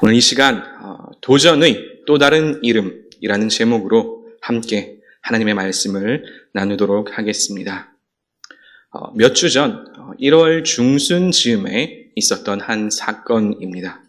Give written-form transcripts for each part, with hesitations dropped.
오늘 이 시간 도전의 또 다른 이름이라는 제목으로 함께 하나님의 말씀을 나누도록 하겠습니다. 몇 주 전 1월 중순 즈음에 있었던 한 사건입니다.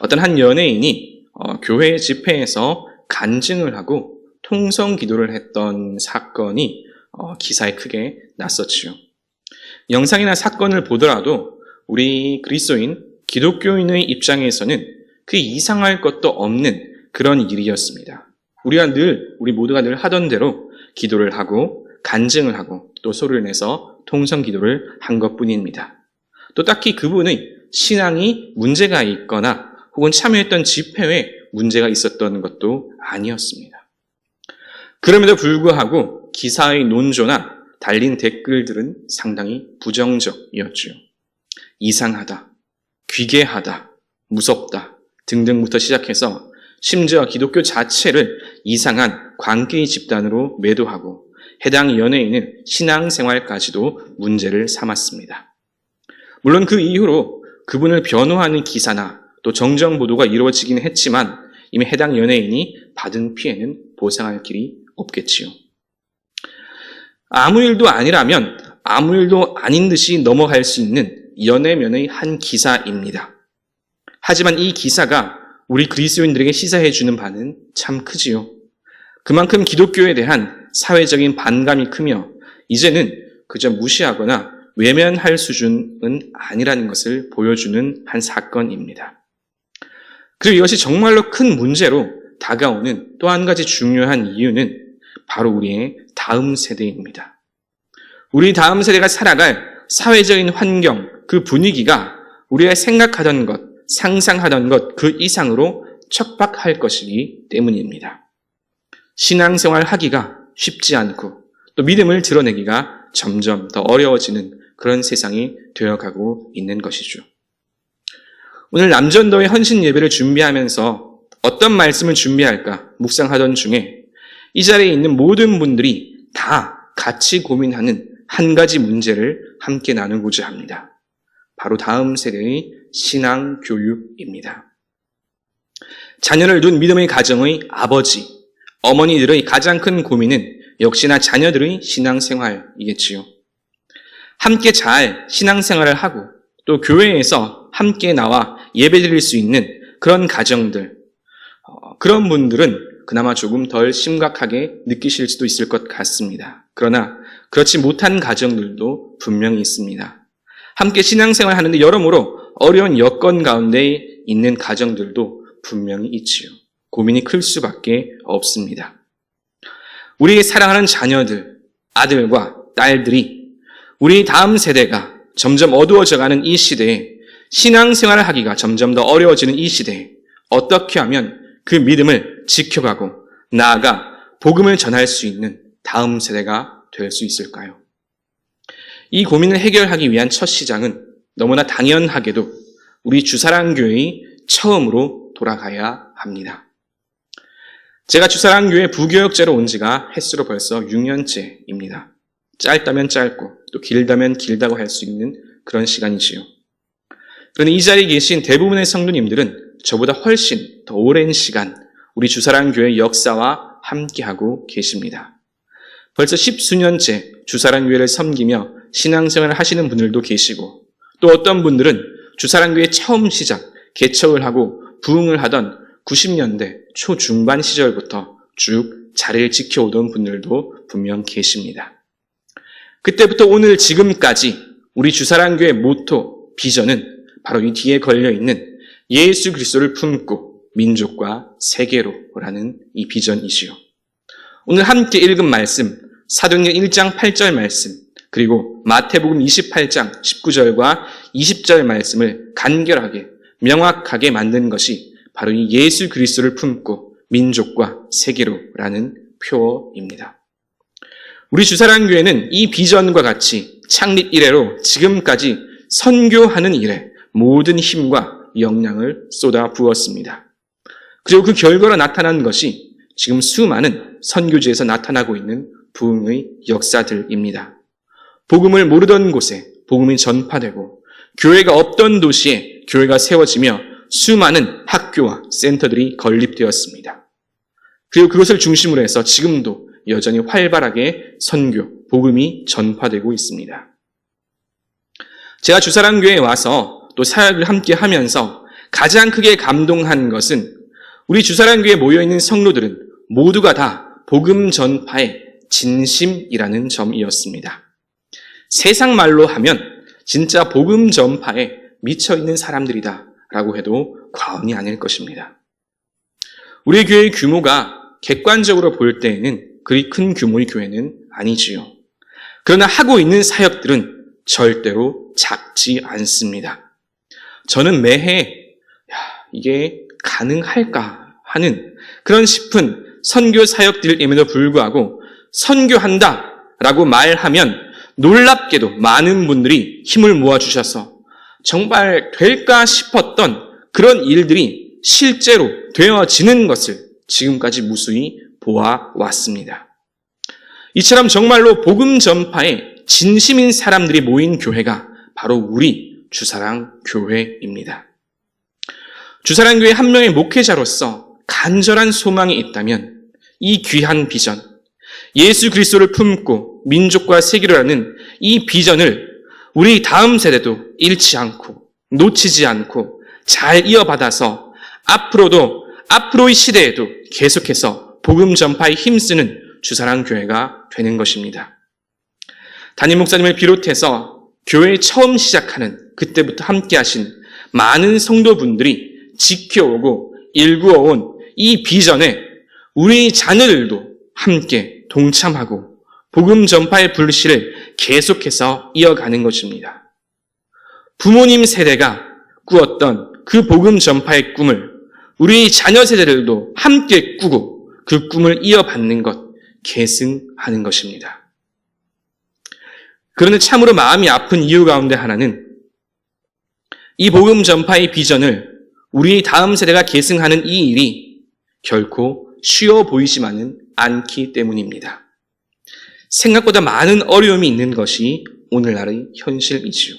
어떤 한 연예인이 교회 집회에서 간증을 하고 통성 기도를 했던 사건이 기사에 크게 났었지요. 영상이나 사건을 보더라도 우리 그리스도인 기독교인의 입장에서는 그 이상할 것도 없는 그런 일이었습니다. 우리 모두가 늘 하던 대로 기도를 하고 간증을 하고 또 소리를 내서 통성 기도를 한 것뿐입니다. 또 딱히 그분의 신앙이 문제가 있거나 혹은 참여했던 집회에 문제가 있었던 것도 아니었습니다. 그럼에도 불구하고 기사의 논조나 달린 댓글들은 상당히 부정적이었죠. 이상하다, 귀괴하다, 무섭다 등등부터 시작해서 심지어 기독교 자체를 이상한 광기 집단으로 매도하고 해당 연예인은 신앙생활까지도 문제를 삼았습니다. 물론 그 이후로 그분을 변호하는 기사나 또 정정 보도가 이루어지긴 했지만 이미 해당 연예인이 받은 피해는 보상할 길이 없겠지요. 아무 일도 아니라면 아무 일도 아닌 듯이 넘어갈 수 있는 연애면의 한 기사입니다. 하지만 이 기사가 우리 그리스도인들에게 시사해 주는 바는 참 크지요. 그만큼 기독교에 대한 사회적인 반감이 크며 이제는 그저 무시하거나 외면할 수준은 아니라는 것을 보여주는 한 사건입니다. 그리고 이것이 정말로 큰 문제로 다가오는 또 한 가지 중요한 이유는 바로 우리의 다음 세대입니다. 우리 다음 세대가 살아갈 사회적인 환경, 그 분위기가 우리가 생각하던 것, 상상하던 것 그 이상으로 척박할 것이기 때문입니다. 신앙생활 하기가 쉽지 않고 또 믿음을 드러내기가 점점 더 어려워지는 그런 세상이 되어가고 있는 것이죠. 오늘 남전도의 헌신 예배를 준비하면서 어떤 말씀을 준비할까 묵상하던 중에 이 자리에 있는 모든 분들이 다 같이 고민하는 한 가지 문제를 함께 나누고자 합니다. 바로 다음 세대의 신앙 교육입니다. 자녀를 둔 믿음의 가정의 아버지, 어머니들의 가장 큰 고민은 역시나 자녀들의 신앙생활이겠지요. 함께 잘 신앙생활을 하고 또 교회에서 함께 나와 예배드릴 수 있는 그런 가정들, 그런 분들은 그나마 조금 덜 심각하게 느끼실 수도 있을 것 같습니다. 그러나 그렇지 못한 가정들도 분명히 있습니다. 함께 신앙생활을 하는데 여러모로 어려운 여건 가운데 있는 가정들도 분명히 있지요. 고민이 클 수밖에 없습니다. 우리의 사랑하는 자녀들, 아들과 딸들이 우리 다음 세대가 점점 어두워져가는 이 시대에 신앙생활을 하기가 점점 더 어려워지는 이 시대에 어떻게 하면 그 믿음을 지켜가고 나아가 복음을 전할 수 있는 다음 세대가 될 수 있을까요? 이 고민을 해결하기 위한 첫 시작은 너무나 당연하게도 우리 주사랑교회의 처음으로 돌아가야 합니다. 제가 주사랑교회 부교역자로 온 지가 햇수로 벌써 6년째입니다. 짧다면 짧고 또 길다면 길다고 할 수 있는 그런 시간이지요. 그런데 이 자리에 계신 대부분의 성도님들은 저보다 훨씬 더 오랜 시간 우리 주사랑교회 역사와 함께하고 계십니다. 벌써 10수년째 주사랑교회를 섬기며 신앙생활을 하시는 분들도 계시고 또 어떤 분들은 주사랑교회 처음 시작, 개척을 하고 부흥을 하던 90년대 초중반 시절부터 쭉 자리를 지켜오던 분들도 분명 계십니다. 그때부터 오늘 지금까지 우리 주사랑교회 모토, 비전은 바로 이 뒤에 걸려있는 예수 그리스도를 품고 민족과 세계로라는 이 비전이지요. 오늘 함께 읽은 말씀, 사도행전 1장 8절 말씀, 그리고 마태복음 28장 19절과 20절 말씀을 간결하게, 명확하게 만든 것이 바로 이 예수 그리스도를 품고 민족과 세계로라는 표어입니다. 우리 주사랑교회는 이 비전과 같이 창립 이래로 지금까지 선교하는 일에 모든 힘과 역량을 쏟아 부었습니다. 그리고 그 결과로 나타난 것이 지금 수많은 선교지에서 나타나고 있는 부흥의 역사들입니다. 복음을 모르던 곳에 복음이 전파되고 교회가 없던 도시에 교회가 세워지며 수많은 학교와 센터들이 건립되었습니다. 그리고 그것을 중심으로 해서 지금도 여전히 활발하게 선교, 복음이 전파되고 있습니다. 제가 주사랑교회에 와서 또 사역을 함께 하면서 가장 크게 감동한 것은 우리 주사랑교회에 모여있는 성도들은 모두가 다 복음 전파의 진심이라는 점이었습니다. 세상 말로 하면 진짜 복음 전파에 미쳐있는 사람들이다 라고 해도 과언이 아닐 것입니다. 우리 교회의 규모가 객관적으로 볼 때에는 그리 큰 규모의 교회는 아니지요. 그러나 하고 있는 사역들은 절대로 작지 않습니다. 저는 매해 이게 가능할까 하는 그런 싶은 선교 사역들임에도 불구하고 선교한다 라고 말하면 놀랍게도 많은 분들이 힘을 모아주셔서 정말 될까 싶었던 그런 일들이 실제로 되어지는 것을 지금까지 무수히 보아왔습니다. 이처럼 정말로 복음 전파에 진심인 사람들이 모인 교회가 바로 우리 주사랑 교회입니다. 주사랑 교회 한 명의 목회자로서 간절한 소망이 있다면 이 귀한 비전, 예수 그리스도를 품고 민족과 세계를 하는 이 비전을 우리 다음 세대도 잃지 않고 놓치지 않고 잘 이어받아서 앞으로의 시대에도 계속해서 복음 전파에 힘쓰는 주사랑 교회가 되는 것입니다. 담임 목사님을 비롯해서 교회 처음 시작하는 그때부터 함께 하신 많은 성도분들이 지켜오고 일구어온 이 비전에 우리 자녀들도 함께 동참하고 복음 전파의 불씨를 계속해서 이어가는 것입니다. 부모님 세대가 꾸었던 그 복음 전파의 꿈을 우리 자녀 세대들도 함께 꾸고 그 꿈을 이어받는 것, 계승하는 것입니다. 그런데 참으로 마음이 아픈 이유 가운데 하나는 이 복음 전파의 비전을 우리 다음 세대가 계승하는 이 일이 결코 쉬워 보이지만은 않기 때문입니다. 생각보다 많은 어려움이 있는 것이 오늘날의 현실이지요.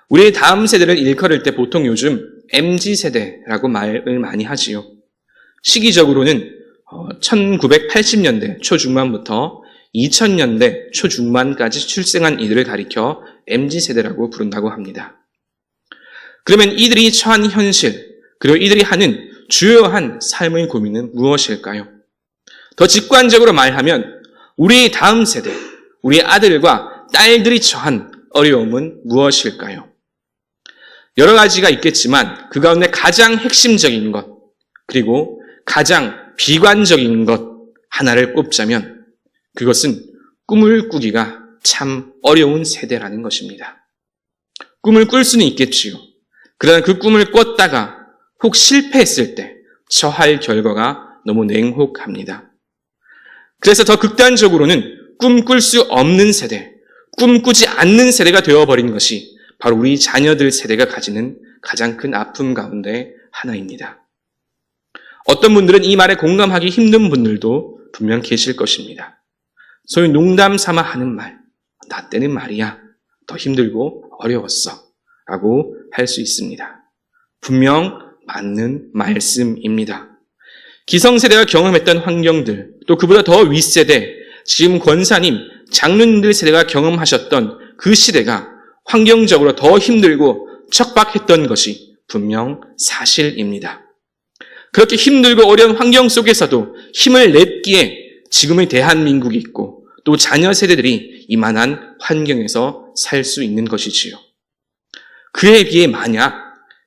우리의 다음 세대를 일컬을 때 보통 요즘 MZ세대라고 말을 많이 하지요. 시기적으로는 1980년대 초중반부터 2000년대 초중반까지 출생한 이들을 가리켜 MZ세대라고 부른다고 합니다. 그러면 이들이 처한 현실, 그리고 이들이 하는 주요한 삶의 고민은 무엇일까요? 더 직관적으로 말하면 우리 다음 세대, 우리 아들과 딸들이 처한 어려움은 무엇일까요? 여러 가지가 있겠지만 그 가운데 가장 핵심적인 것, 그리고 가장 비관적인 것 하나를 꼽자면 그것은 꿈을 꾸기가 참 어려운 세대라는 것입니다. 꿈을 꿀 수는 있겠지요. 그러나 그 꿈을 꿨다가 혹 실패했을 때 처할 결과가 너무 냉혹합니다. 그래서 더 극단적으로는 꿈꿀 수 없는 세대, 꿈꾸지 않는 세대가 되어버린 것이 바로 우리 자녀들 세대가 가지는 가장 큰 아픔 가운데 하나입니다. 어떤 분들은 이 말에 공감하기 힘든 분들도 분명 계실 것입니다. 소위 농담 삼아 하는 말, 나 때는 말이야 더 힘들고 어려웠어 라고 할 수 있습니다. 분명 맞는 말씀입니다. 기성세대가 경험했던 환경들, 또 그보다 더 윗세대, 지금 권사님, 장로님들 세대가 경험하셨던 그 시대가 환경적으로 더 힘들고 척박했던 것이 분명 사실입니다. 그렇게 힘들고 어려운 환경 속에서도 힘을 냈기에 지금의 대한민국이 있고 또 자녀 세대들이 이만한 환경에서 살 수 있는 것이지요. 그에 비해 만약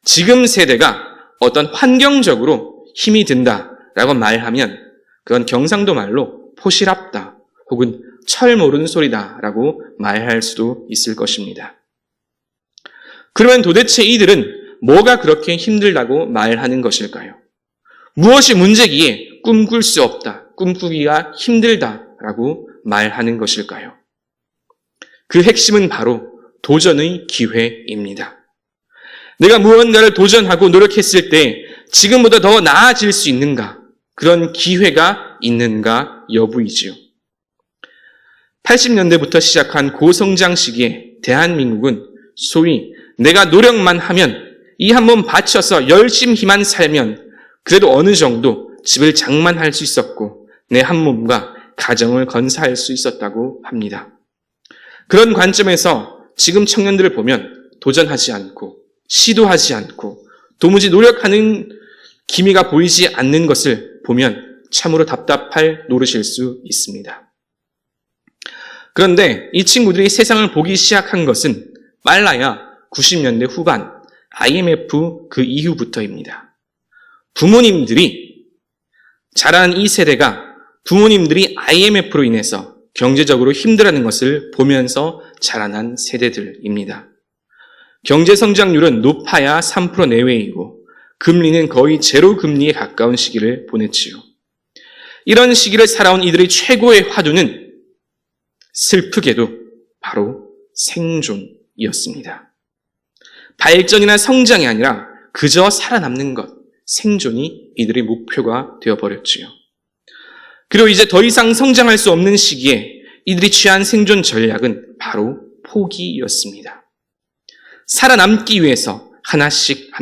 지금 세대가 어떤 환경적으로 힘이 든다라고 말하면 그건 경상도 말로 포실합다 혹은 철 모르는 소리다라고 말할 수도 있을 것입니다. 그러면 도대체 이들은 뭐가 그렇게 힘들다고 말하는 것일까요? 무엇이 문제기에 꿈꿀 수 없다, 꿈꾸기가 힘들다라고 말하는 것일까요? 그 핵심은 바로 도전의 기회입니다. 내가 무언가를 도전하고 노력했을 때 지금보다 더 나아질 수 있는가? 그런 기회가 있는가 여부이지요. 80년대부터 시작한 고성장 시기에 대한민국은 소위 내가 노력만 하면 이 한 몸 바쳐서 열심히만 살면 그래도 어느 정도 집을 장만할 수 있었고 내 한 몸과 가정을 건사할 수 있었다고 합니다. 그런 관점에서 지금 청년들을 보면 도전하지 않고 시도하지 않고 도무지 노력하는 기미가 보이지 않는 것을 보면 참으로 답답할 노릇일 수 있습니다. 그런데 이 친구들이 세상을 보기 시작한 것은 빨라야 90년대 후반 IMF 그 이후부터입니다. 부모님들이 자라는 이 세대가 부모님들이 IMF로 인해서 경제적으로 힘들어하는 것을 보면서 자라난 세대들입니다. 경제 성장률은 높아야 3% 내외이고 금리는 거의 제로 금리에 가까운 시기를 보냈지요. 이런 시기를 살아온 이들의 최고의 화두는 슬프게도 바로 생존이었습니다. 발전이나 성장이 아니라 그저 살아남는 것, 생존이 이들의 목표가 되어버렸지요. 그리고 이제 더 이상 성장할 수 없는 시기에 이들이 취한 생존 전략은 바로 포기였습니다. 살아남기 위해서 하나씩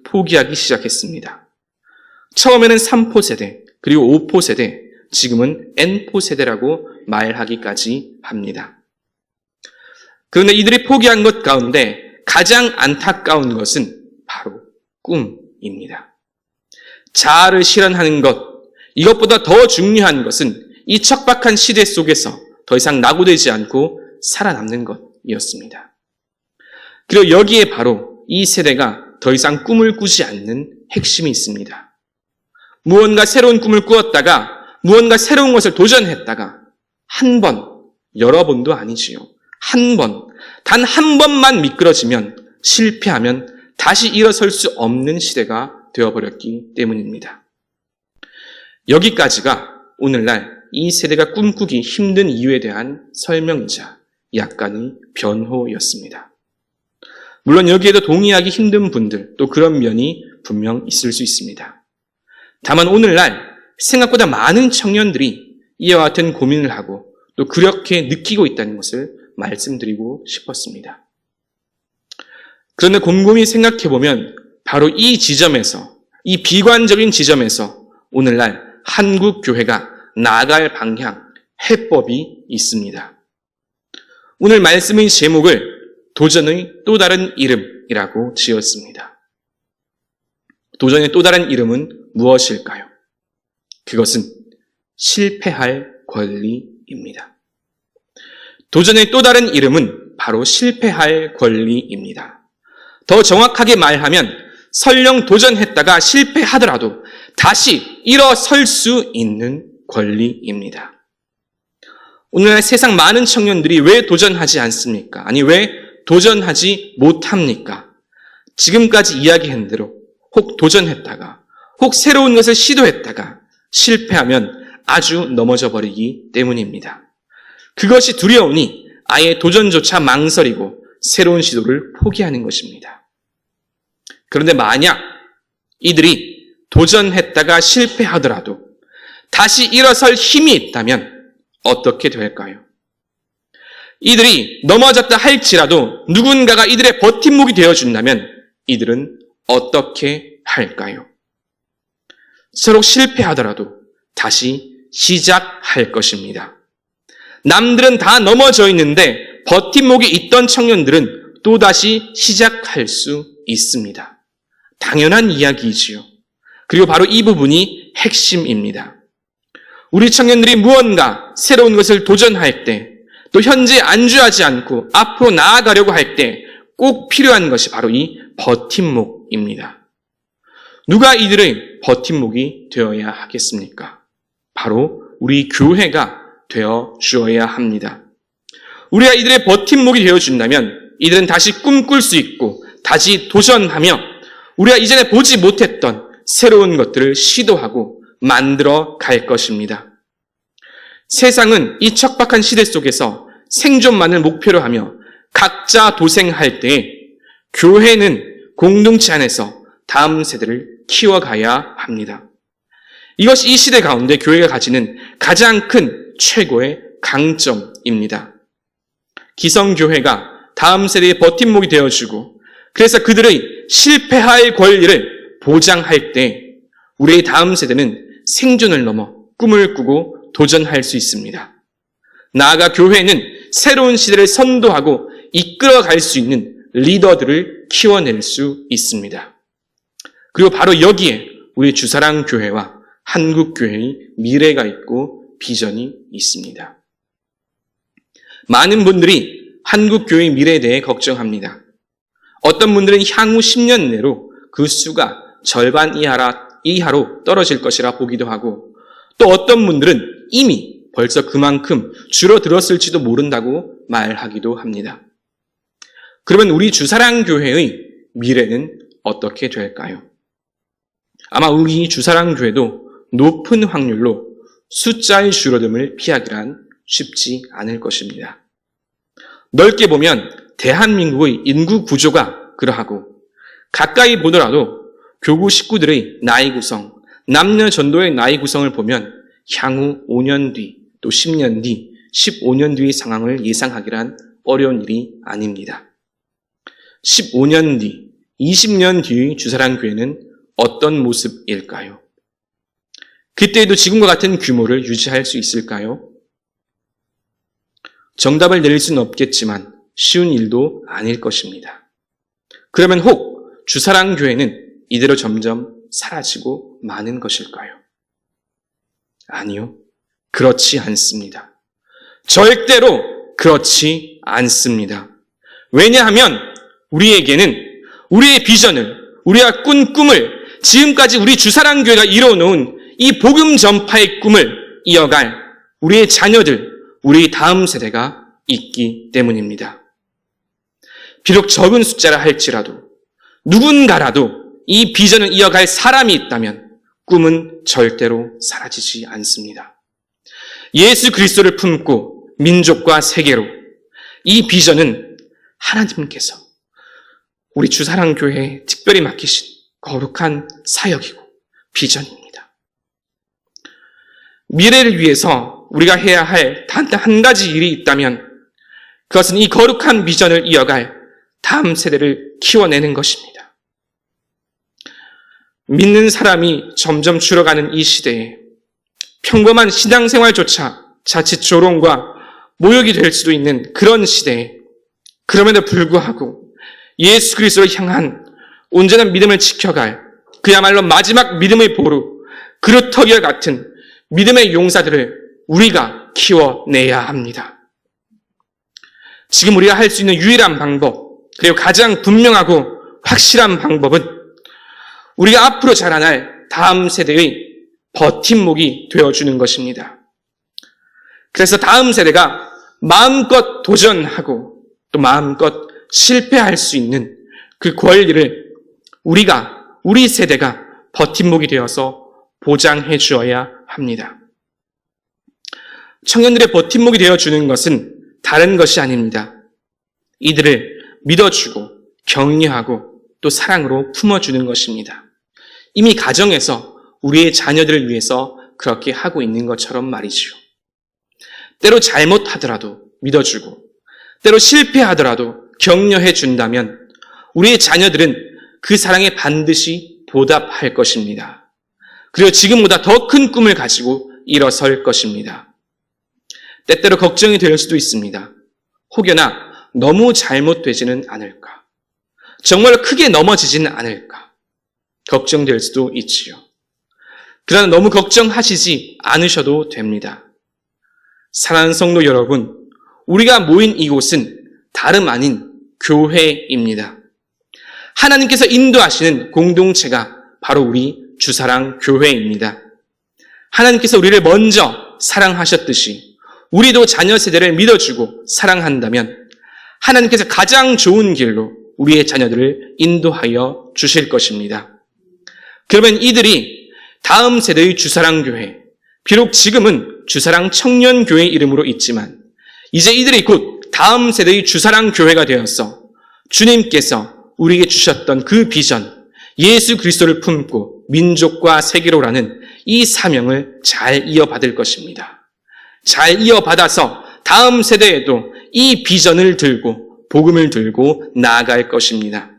포기하기 시작했습니다. 처음에는 3포 세대, 그리고 5포 세대, 지금은 N포 세대라고 말하기까지 합니다. 그런데 이들이 포기한 것 가운데 가장 안타까운 것은 바로 꿈입니다. 자아를 실현하는 것, 이것보다 더 중요한 것은 이 척박한 시대 속에서 더 이상 낙오되지 않고 살아남는 것이었습니다. 그리고 여기에 바로 이 세대가 더 이상 꿈을 꾸지 않는 핵심이 있습니다. 무언가 새로운 꿈을 꾸었다가 무언가 새로운 것을 도전했다가 한 번, 여러 번도 아니지요. 한 번, 단 한 번만 미끄러지면 실패하면 다시 일어설 수 없는 시대가 되어버렸기 때문입니다. 여기까지가 오늘날 이 세대가 꿈꾸기 힘든 이유에 대한 설명이자 약간의 변호였습니다. 물론 여기에도 동의하기 힘든 분들, 또 그런 면이 분명 있을 수 있습니다. 다만 오늘날 생각보다 많은 청년들이 이와 같은 고민을 하고 또 그렇게 느끼고 있다는 것을 말씀드리고 싶었습니다. 그런데 곰곰이 생각해보면 바로 이 지점에서, 이 비관적인 지점에서 오늘날 한국 교회가 나아갈 방향, 해법이 있습니다. 오늘 말씀의 제목을 도전의 또 다른 이름이라고 지었습니다. 도전의 또 다른 이름은 무엇일까요? 그것은 실패할 권리입니다. 도전의 또 다른 이름은 바로 실패할 권리입니다. 더 정확하게 말하면 설령 도전했다가 실패하더라도 다시 일어설 수 있는 권리입니다. 오늘날 세상 많은 청년들이 왜 도전하지 않습니까? 아니, 왜 도전하지 못합니까? 지금까지 이야기한 대로 혹 도전했다가, 혹 새로운 것을 시도했다가 실패하면 아주 넘어져 버리기 때문입니다. 그것이 두려우니 아예 도전조차 망설이고 새로운 시도를 포기하는 것입니다. 그런데 만약 이들이 도전했다가 실패하더라도 다시 일어설 힘이 있다면 어떻게 될까요? 이들이 넘어졌다 할지라도 누군가가 이들의 버팀목이 되어준다면 이들은 어떻게 할까요? 서로 실패하더라도 다시 시작할 것입니다. 남들은 다 넘어져 있는데 버팀목이 있던 청년들은 또다시 시작할 수 있습니다. 당연한 이야기이지요. 그리고 바로 이 부분이 핵심입니다. 우리 청년들이 무언가 새로운 것을 도전할 때, 또 현재 안주하지 않고 앞으로 나아가려고 할 때 꼭 필요한 것이 바로 이 버팀목입니다. 누가 이들의 버팀목이 되어야 하겠습니까? 바로 우리 교회가 되어 주어야 합니다. 우리가 이들의 버팀목이 되어준다면 이들은 다시 꿈꿀 수 있고 다시 도전하며 우리가 이전에 보지 못했던 새로운 것들을 시도하고 만들어 갈 것입니다. 세상은 이 척박한 시대 속에서 생존만을 목표로 하며 각자 도생할 때에 교회는 공동체 안에서 다음 세대를 키워가야 합니다. 이것이 이 시대 가운데 교회가 가지는 가장 큰 최고의 강점입니다. 기성교회가 다음 세대의 버팀목이 되어주고 그래서 그들의 실패할 권리를 보장할 때 우리의 다음 세대는 생존을 넘어 꿈을 꾸고 도전할 수 있습니다. 나아가 교회는 새로운 시대를 선도하고 이끌어갈 수 있는 리더들을 키워낼 수 있습니다. 그리고 바로 여기에 우리 주사랑교회와 한국교회의 미래가 있고 비전이 있습니다. 많은 분들이 한국교회의 미래에 대해 걱정합니다. 어떤 분들은 향후 10년 내로 그 수가 절반 이하로 떨어질 것이라 보기도 하고, 또 어떤 분들은 이미 벌써 그만큼 줄어들었을지도 모른다고 말하기도 합니다. 그러면 우리 주사랑교회의 미래는 어떻게 될까요? 아마 우리 주사랑교회도 높은 확률로 숫자의 줄어듦을 피하기란 쉽지 않을 것입니다. 넓게 보면 대한민국의 인구 구조가 그러하고, 가까이 보더라도 교구 식구들의 나이 구성, 남녀 전도의 나이 구성을 보면 향후 5년 뒤, 또 10년 뒤, 15년 뒤의 상황을 예상하기란 어려운 일이 아닙니다. 15년 뒤, 20년 뒤의 주사랑교회는 어떤 모습일까요? 그때에도 지금과 같은 규모를 유지할 수 있을까요? 정답을 내릴 수는 없겠지만 쉬운 일도 아닐 것입니다. 그러면 혹 주사랑교회는 이대로 점점 사라지고 마는 것일까요? 아니요. 그렇지 않습니다. 절대로 그렇지 않습니다. 왜냐하면 우리에게는 우리의 비전을, 우리가 꾼 꿈을, 지금까지 우리 주사랑교회가 이뤄놓은 이 복음 전파의 꿈을 이어갈 우리의 자녀들, 우리 다음 세대가 있기 때문입니다. 비록 적은 숫자라 할지라도 누군가라도 이 비전을 이어갈 사람이 있다면 꿈은 절대로 사라지지 않습니다. 예수 그리스도를 품고 민족과 세계로, 이 비전은 하나님께서 우리 주사랑교회에 특별히 맡기신 거룩한 사역이고 비전입니다. 미래를 위해서 우리가 해야 할 단 한 가지 일이 있다면 그것은 이 거룩한 비전을 이어갈 다음 세대를 키워내는 것입니다. 믿는 사람이 점점 줄어가는 이 시대에 평범한 신앙생활조차 자칫 조롱과 모욕이 될 수도 있는 그런 시대에, 그럼에도 불구하고 예수 그리스도를 향한 온전한 믿음을 지켜갈 그야말로 마지막 믿음의 보루, 그루터기와 같은 믿음의 용사들을 우리가 키워내야 합니다. 지금 우리가 할 수 있는 유일한 방법, 그리고 가장 분명하고 확실한 방법은 우리가 앞으로 자라날 다음 세대의 버팀목이 되어주는 것입니다. 그래서 다음 세대가 마음껏 도전하고 또 마음껏 실패할 수 있는 그 권리를 우리 세대가 버팀목이 되어서 보장해 주어야 합니다. 청년들의 버팀목이 되어주는 것은 다른 것이 아닙니다. 이들을 믿어주고 격려하고 또 사랑으로 품어주는 것입니다. 이미 가정에서 우리의 자녀들을 위해서 그렇게 하고 있는 것처럼 말이지요. 때로 잘못하더라도 믿어주고 때로 실패하더라도 격려해 준다면 우리의 자녀들은 그 사랑에 반드시 보답할 것입니다. 그리고 지금보다 더 큰 꿈을 가지고 일어설 것입니다. 때때로 걱정이 될 수도 있습니다. 혹여나 너무 잘못되지는 않을까? 정말 크게 넘어지지는 않을까? 걱정될 수도 있지요. 그러나 너무 걱정하시지 않으셔도 됩니다. 사랑하는 성도 여러분, 우리가 모인 이곳은 다름 아닌 교회입니다. 하나님께서 인도하시는 공동체가 바로 우리 주사랑 교회입니다. 하나님께서 우리를 먼저 사랑하셨듯이 우리도 자녀 세대를 믿어주고 사랑한다면 하나님께서 가장 좋은 길로 우리의 자녀들을 인도하여 주실 것입니다. 그러면 이들이 다음 세대의 주사랑교회, 비록 지금은 주사랑 청년교회 이름으로 있지만 이제 이들이 곧 다음 세대의 주사랑교회가 되어서 주님께서 우리에게 주셨던 그 비전, 예수 그리스도를 품고 민족과 세계로라는 이 사명을 잘 이어받을 것입니다. 잘 이어받아서 다음 세대에도 이 비전을 들고 복음을 들고 나아갈 것입니다.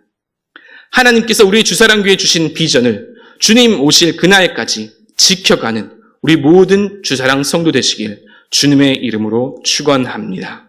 하나님께서 우리 주사랑교회 주신 비전을 주님 오실 그날까지 지켜가는 우리 모든 주사랑 성도 되시길 주님의 이름으로 축원합니다.